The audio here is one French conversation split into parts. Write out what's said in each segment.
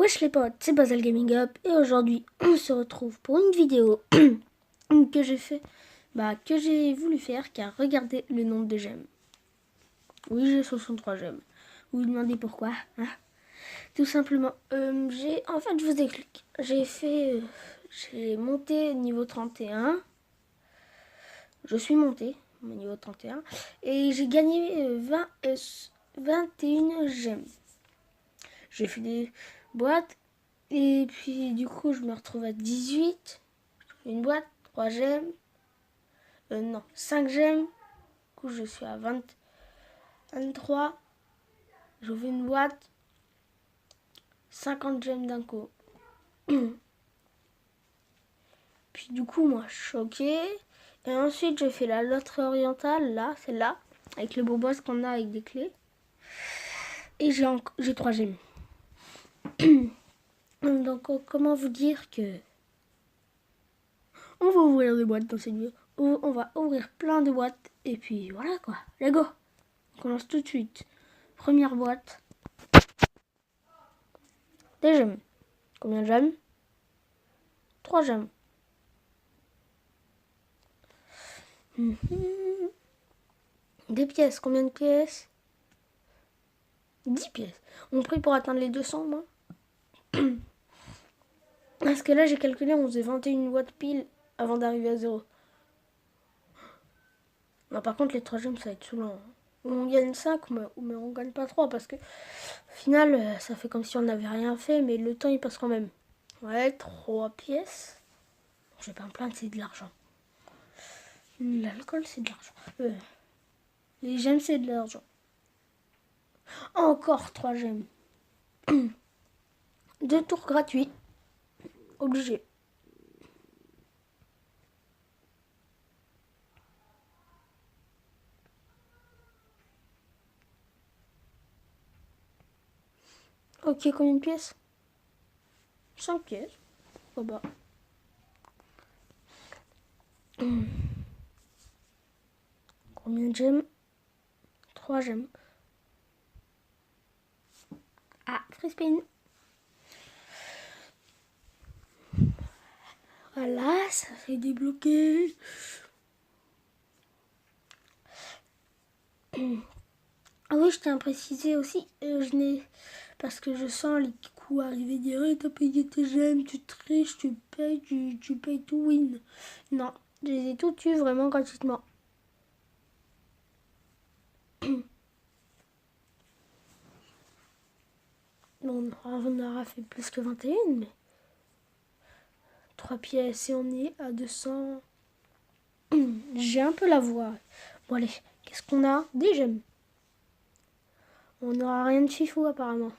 Wesh les potes, c'est Basel Gaming Up et aujourd'hui on se retrouve pour une vidéo que j'ai voulu faire car regardez le nombre de j'aime. Oui, j'ai 63 j'aime. Vous vous demandez pourquoi hein? Tout simplement, en fait je vous explique. J'ai monté niveau 31. Je suis monté au niveau 31 et j'ai gagné 21 j'aime. J'ai fait des boîtes. Et puis du coup je me retrouve à 18. Une boîte, 3 gemmes. Non, 5 gemmes. Du coup je suis à 23. J'ouvre une boîte. 50 gemmes d'un coup. Puis du coup moi choqué. Et ensuite je fais la loterie orientale, là, celle-là. Avec le beau boss qu'on a avec des clés. Et j'ai 3 gemmes. Donc comment vous dire que on va ouvrir des boîtes dans cette vidéo. On va ouvrir plein de boîtes. Et puis voilà quoi. Let's go. On commence tout de suite. Première boîte. Des gemmes. Combien de gemmes? 3 gemmes. Des pièces. Combien de pièces? 10 pièces. On prie pour atteindre les 200 moi. Parce que là j'ai calculé, on faisait 21 boîtes pile avant d'arriver à 0. Non, par contre les 3 gemmes ça va être saoulant. On gagne 5 mais on gagne pas 3 parce que au final ça fait comme si on n'avait rien fait mais le temps il passe quand même. Ouais, 3 pièces. Je vais pas me plaindre, c'est de l'argent. L'alcool c'est de l'argent. Les gemmes c'est de l'argent. Encore 3 gemmes. 2 tours gratuits. Obligé. Ok, combien de pièces? 5 pièces. Oh bah. Combien de gemmes? 3 gemmes. Ah, free spin. Voilà, ça fait débloquer. Ah oui, je tiens à préciser aussi, parce que je sens les coups arriver direct, t'as payé tes gemmes, tu triches, tu payes tout win. Non, je les ai tout tués vraiment gratuitement. Bon, on aura fait plus que 21, mais 3 pièces et on est à 200. J'ai un peu la voix. Bon allez, qu'est-ce qu'on a? Des gemmes. On n'aura rien de fifou apparemment.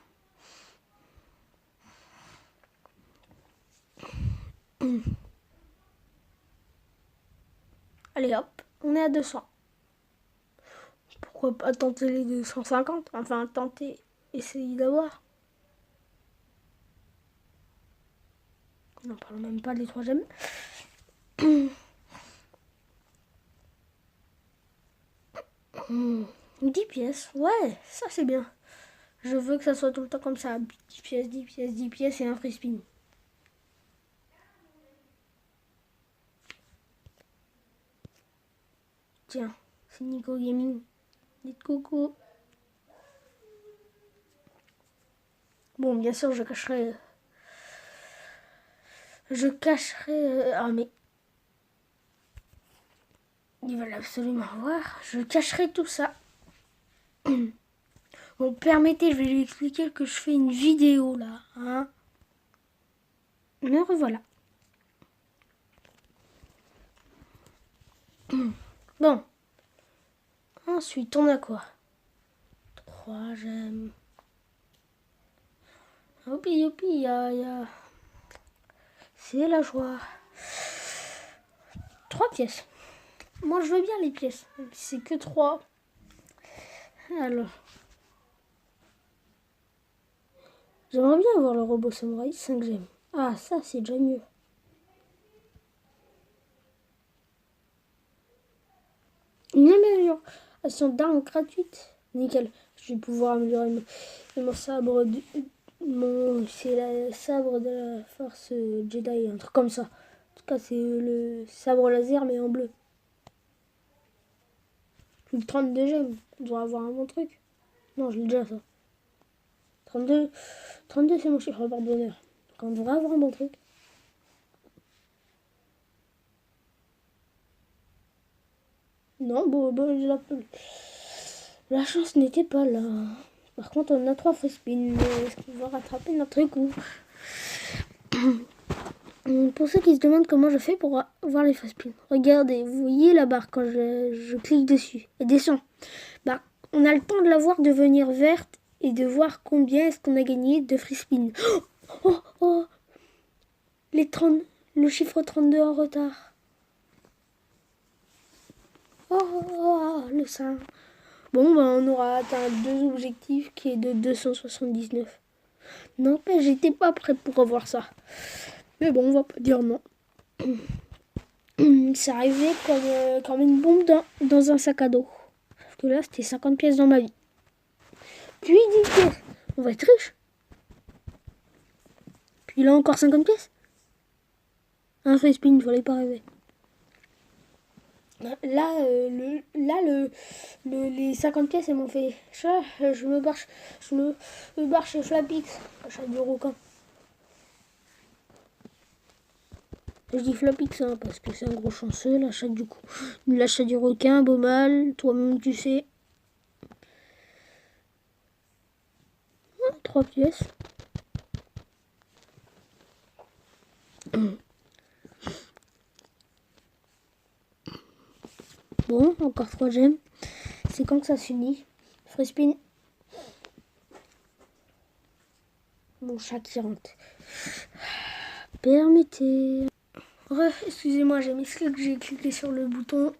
Allez hop, on est à 200. Pourquoi pas tenter les 250? Enfin, tenter, essayer d'avoir. N'en parlons même pas des 3 gemmes. 10 pièces, ouais, ça c'est bien. Je veux que ça soit tout le temps comme ça. 10 pièces, 10 pièces, 10 pièces et un free spin. Tiens, c'est Nico Gaming. Dites coucou. Bon, bien sûr, je cacherai. Ah, mais. Ils veulent absolument voir. Je cacherai tout ça. Bon, permettez, je vais lui expliquer que je fais une vidéo là. Hein. Me revoilà. Bon. Ensuite, on a quoi? 3 gemmes. Youpi, youpi, ya. C'est la joie. 3 pièces. Moi, je veux bien les pièces. C'est que 3. Alors. J'aimerais bien avoir le robot samouraï 5 gemmes. Ah, ça, c'est déjà mieux. Une amélioration d'armes gratuite. Nickel. Je vais pouvoir améliorer mon sabre C'est le sabre de la force Jedi, un truc comme ça. En tout cas, c'est le sabre laser, mais en bleu. Le 32 gemmes. On devrait avoir un bon truc. Non, je l'ai déjà ça. 32, 32 c'est mon chiffre par bonheur. Donc on devrait avoir un bon truc. Non, la chance n'était pas là. Par contre, on a 3 free spins. Est-ce qu'on va rattraper notre coup? Pour ceux qui se demandent comment je fais pour voir les free spins, regardez, vous voyez la barre quand je clique dessus et descend. Bah, on a le temps de la voir devenir verte et de voir combien est-ce qu'on a gagné de free spins. Oh, oh, le chiffre 32 en retard. Le 5. Bon, on aura atteint 2 objectifs qui est de 279. N'empêche, j'étais pas prêt pour avoir ça. Mais bon, on va pas dire non. Ça arrivait comme une bombe dans un sac à dos. Sauf que là, c'était 50 pièces dans ma vie. Puis 10 pièces. On va être riche. Puis là, encore 50 pièces. Un free spin, il fallait pas rêver. Là, les 50 pièces, elles m'ont fait ça. Je me barre chez Flapix, achat du requin. Je dis Flapix hein, parce que c'est un gros chanceux, l'achat du requin, beau mal, toi-même tu sais. 3 pièces. Bon, encore 3 gemmes. C'est quand que ça s'unit? Free spin. Mon chat qui rentre. Permettez. Excusez-moi, j'ai miscliqué que j'ai cliqué sur le bouton.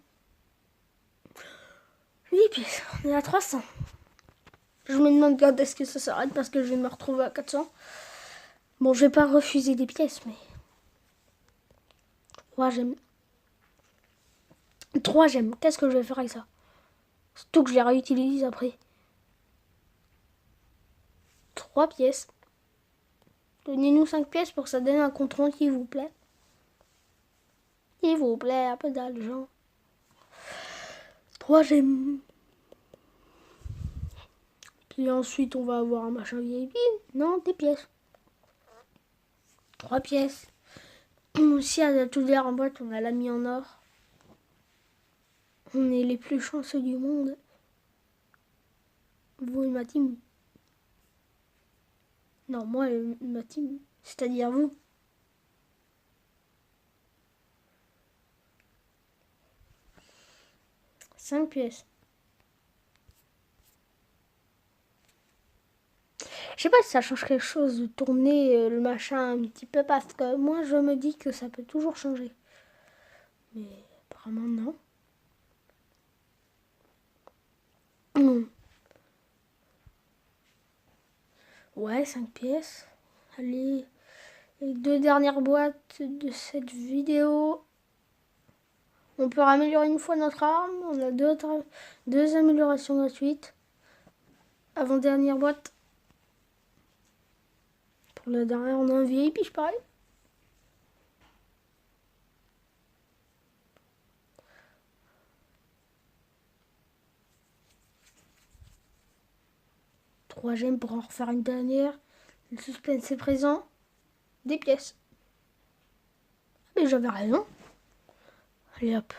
8 pièces, on est à 300. Je me demande quand est-ce que ça s'arrête parce que je vais me retrouver à 400. Bon, je vais pas refuser des pièces, mais 3 gemmes. 3 gemmes. Qu'est-ce que je vais faire avec ça? Surtout que je les réutilise après. 3 pièces. Donnez-nous 5 pièces pour que ça donne un compte rond, s'il vous plaît. S'il vous plaît, un peu d'argent. 3 gemmes. Puis ensuite, on va avoir un machin VIP. Non, des pièces. 3 pièces. Aussi, à la toute en boîte, on a l'ami en or. On est les plus chanceux du monde. Vous et ma team. Non, moi et ma team. C'est-à-dire vous. Cinq pièces. Je sais pas si ça change quelque chose de tourner le machin un petit peu parce que moi je me dis que ça peut toujours changer. Mais apparemment non. Ouais, 5 pièces. Allez, les 2 dernières boîtes de cette vidéo. On peut améliorer une fois notre arme. On a deux améliorations gratuites. Avant-dernière boîte. Pour la dernière, on a un VIP, je pareil. Trois gemmes pour en refaire une dernière. Le suspense est présent. Des pièces. Mais j'avais raison. Allez hop.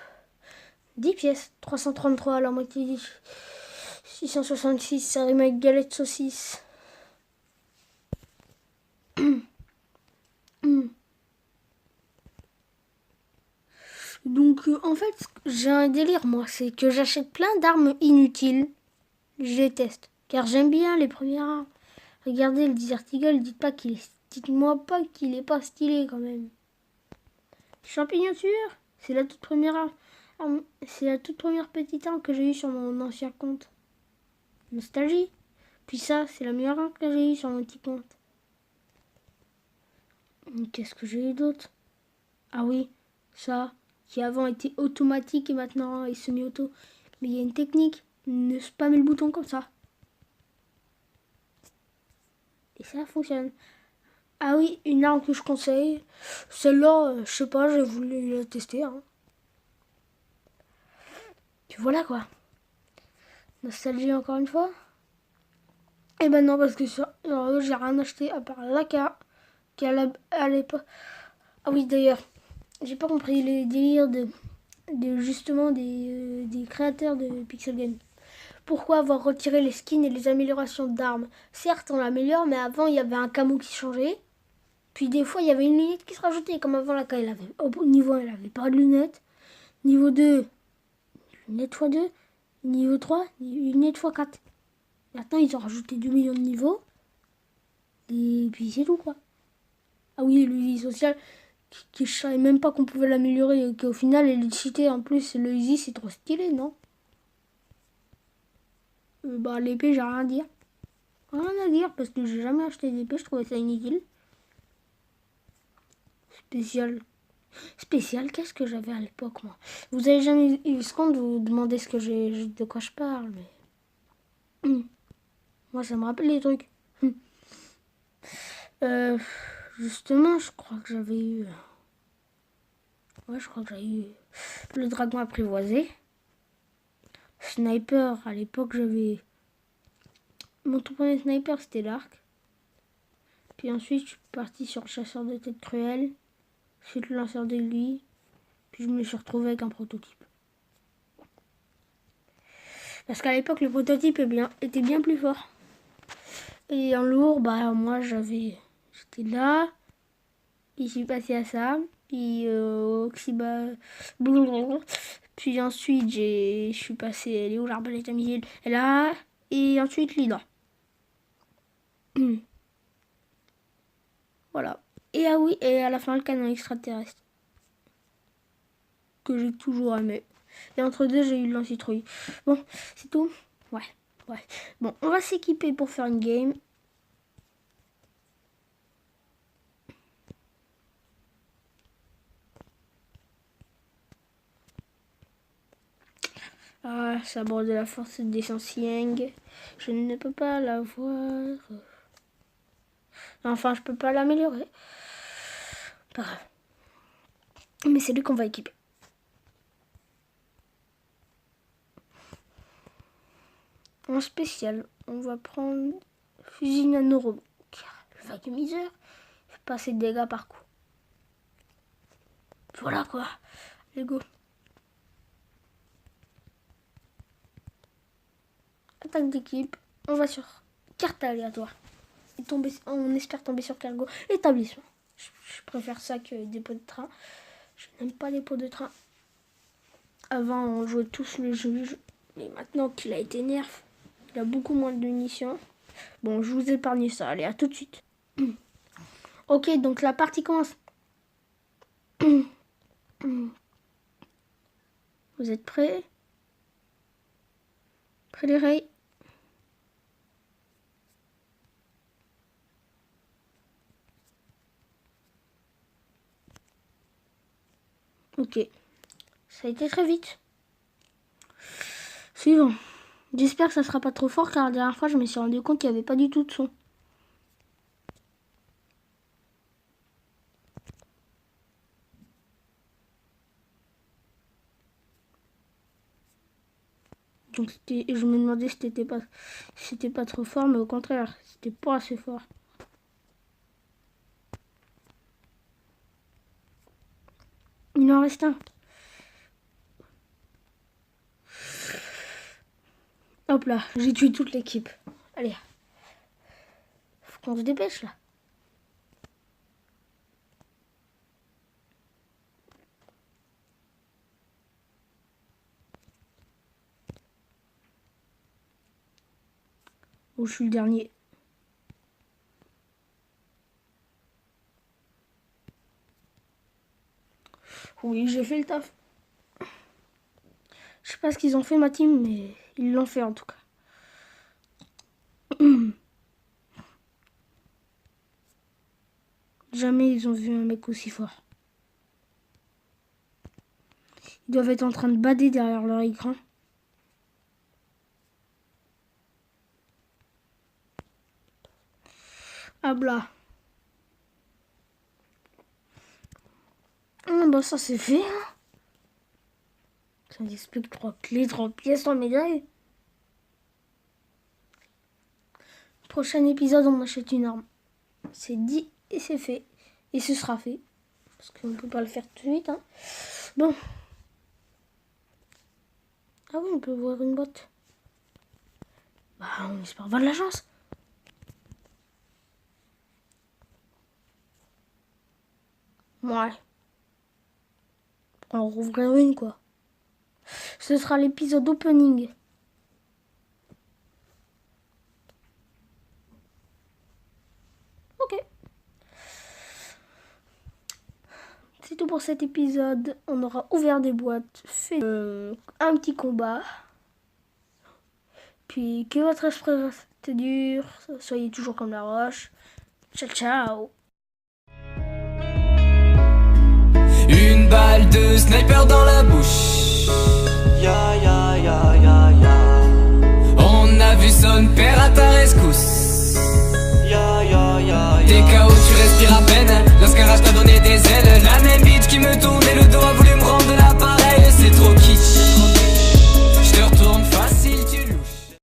10 pièces. 333 à la moitié. 666, ça rime avec galette saucisse. Donc en fait, j'ai un délire moi, c'est que j'achète plein d'armes inutiles. Je les teste, car j'aime bien les premières armes. Regardez le Desert Eagle, dites-moi pas qu'il est pas stylé quand même. Champignon sûr, c'est la toute première arme. C'est la toute première petite arme que j'ai eue sur mon ancien compte. Nostalgie. Puis ça, c'est la meilleure arme que j'ai eue sur mon petit compte. Qu'est-ce que j'ai eu d'autre? Ah oui, ça, qui avant était automatique et maintenant est semi-auto. Mais il y a une technique, ne spammer le bouton comme ça. Et ça fonctionne. Ah oui, une arme que je conseille. Celle-là, je sais pas, j'ai voulu la tester. Hein. Puis voilà quoi. Nostalgie encore une fois. Et ben non, parce que sur j'ai rien acheté à part l'AK. Qui à l'époque. Ah oui, d'ailleurs, j'ai pas compris les délires de justement des créateurs de Pixel Game. Pourquoi avoir retiré les skins et les améliorations d'armes? Certes, on l'améliore, mais avant, il y avait un camo qui changeait. Puis des fois, il y avait une lunette qui se rajoutait. Comme avant, la elle avait, au niveau 1, elle avait pas de lunettes. Niveau 2, lunette x2. Niveau 3, lunette x4. Maintenant, ils ont rajouté 2 millions de niveaux. Et puis c'est tout, quoi. Ah oui, le Easy social, qui je savais même pas qu'on pouvait l'améliorer. Et qu'au final, elle est cheatée. En plus, le Easy, c'est trop stylé, non? Bah, l'épée, j'ai rien à dire. Rien à dire, parce que j'ai jamais acheté d'épée. Je trouvais ça inutile. Spécial. Spécial, qu'est-ce que j'avais à l'époque, moi? Vous avez jamais eu ce compte, vous demandez ce que de quoi je parle, mais... Moi, ça me rappelle les trucs. Euh, justement, je crois que j'avais eu... Ouais, je crois que j'avais eu le dragon apprivoisé. Sniper, à l'époque, j'avais... Mon tout premier sniper, c'était l'arc. Puis ensuite, je suis parti sur le chasseur de tête cruelle. Ensuite, le lanceur d'aiguille. Puis je me suis retrouvé avec un prototype. Parce qu'à l'époque, le prototype était bien plus fort. Et en lourd, bah moi j'étais là, puis je suis passé à ça, puis Oxiba, puis ensuite je suis passé, elle est où l'arbalète à missile, et là, et ensuite l'hydra. Voilà. Et ah oui, et à la fin le canon extraterrestre, que j'ai toujours aimé. Et entre deux, j'ai eu le lance-citrouille. Bon, c'est tout. Ouais. Bon, on va s'équiper pour faire une game. Ah, sabre de la force d'essence Yang. Je ne peux pas l'avoir. Enfin, je peux pas l'améliorer. Pas grave. Mais c'est lui qu'on va équiper. En spécial, on va prendre fusil nanorobot. Le vacuumiseur fait pas assez de dégâts par coup. Voilà quoi. Let's go. Attaque d'équipe. On va sur carte aléatoire. Et on espère tomber sur cargo. Établissement. Je préfère ça que des pots de train. Je n'aime pas les pots de train. Avant, on jouait tous le juge. Mais maintenant qu'il a été nerf, il a beaucoup moins de munitions. Bon, je vous épargne ça. Allez, à tout de suite. Ok, donc la partie commence. Vous êtes prêts? Prêts les rails? Ok. Ça a été très vite. Suivant. J'espère que ça sera pas trop fort car la dernière fois je me suis rendu compte qu'il n'y avait pas du tout de son. Donc je me demandais si c'était pas trop fort, mais au contraire, c'était pas assez fort. Il en reste un. Hop là, j'ai tué toute l'équipe. Allez. Faut qu'on se dépêche là. Oh, je suis le dernier. Oui, j'ai fait le taf. Je sais pas ce qu'ils ont fait ma team, mais ils l'ont fait en tout cas. Jamais ils ont vu un mec aussi fort. Ils doivent être en train de bader derrière leur écran. Habla. Bah ça c'est fait. Hein. Ça nous explique 3 clés, 3 pièces, 3 médailles. Prochain épisode, on achète une arme. C'est dit et c'est fait. Et ce sera fait. Parce qu'on ne peut pas le faire tout de suite. Hein. Bon. Ah oui, on peut voir une boîte. Bah, on espère avoir de la chance. Ouais. On rouvrir une, quoi. Ce sera l'épisode opening. Ok. C'est tout pour cet épisode. On aura ouvert des boîtes, fait un petit combat. Puis que votre esprit reste dur. Soyez toujours comme la roche. Ciao, ciao. Une balle de sniper dans la bouche.